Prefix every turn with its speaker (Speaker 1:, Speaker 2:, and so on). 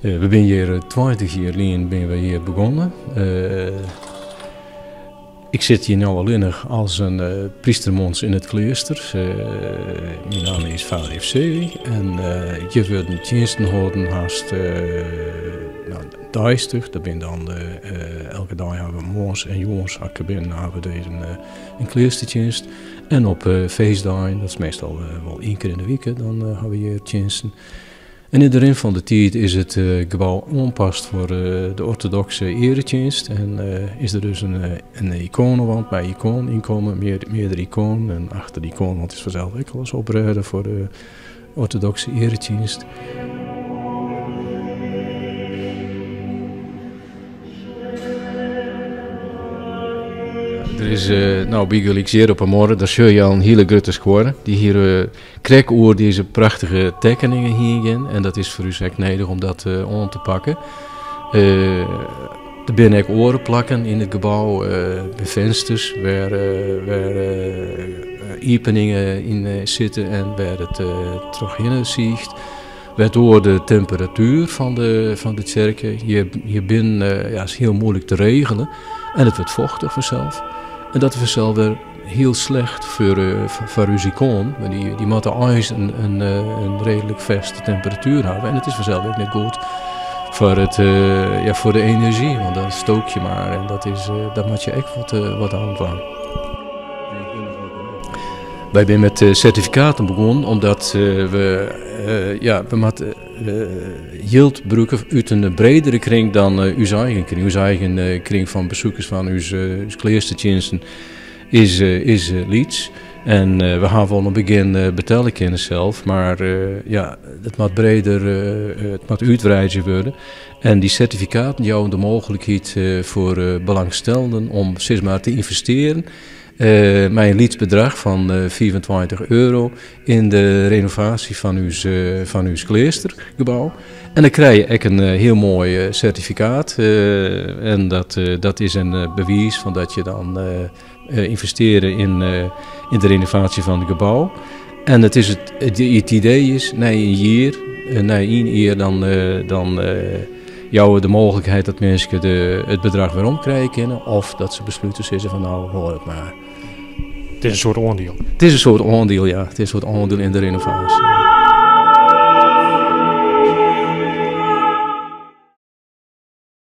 Speaker 1: We zijn hier 20 jaar geleden ben we hier begonnen. Ik zit hier nu alleen nog als een priestermons in het klooster. Mijn naam is Vader FC en je wordt een diensten houden haast duistig. Dat ben dan elke dag hebben we mons en jongens als binnen hebben we deze een kloosterdienst. En op feestdagen, dat is meestal wel 1 keer in de week, dan hebben we hier diensten. En in de rin van de tijd is het gebouw aanpast voor de orthodoxe eredienst. En is er dus een iconenwand bij icoon inkomen, meerdere iconen. En achter de icoonwand is vanzelf ook alles opruiden voor de orthodoxe eredienst. Er is bijgelijk zeer op een morgen, daar zul je al een hele grote score. Die hier krijg oor deze prachtige tekeningen hier en dat is voor u echt nodig om dat aan te pakken. Er binnen ook oren plakken in het gebouw, bij vensters waar openingen in zitten en waar het terug in ziet. Waardoor de temperatuur van de kerk hier binnen is heel moeilijk te regelen en het wordt vochtig vanzelf. En dat is vanzelf weer heel slecht voor uw icoon. Die moeten eigenlijk een redelijk vaste temperatuur hebben. En het is vanzelf ook niet goed voor de energie, want dan stook je maar. En daar moet je echt wat aan doen. Wij zijn met certificaten begonnen, omdat we moeten geld gebruiken uit een bredere kring dan uw eigen kring. Uw eigen kring van bezoekers van uw kloosterdiensten is Leeds. En we gaan wel een begin betalen kunnen zelf, maar het moet breder, het moet uitbreid worden. En die certificaten jouwen de mogelijkheid voor belangstellenden om steeds maar te investeren. Met een lietsbedrag van €25 in de renovatie van uw kloostergebouw. En dan krijg je ook een heel mooi certificaat. En dat is een bewijs van dat je dan investeren in de renovatie van het gebouw. En het idee is, na 1 jaar, dan jou de mogelijkheid dat mensen het bedrag weer omkrijgen kunnen, of dat ze besluiten zeggen van nou, hoor het maar.
Speaker 2: Het is een soort oordeel.
Speaker 1: Het is een soort aandeel, ja. Het is een soort aandeel in de renovatie.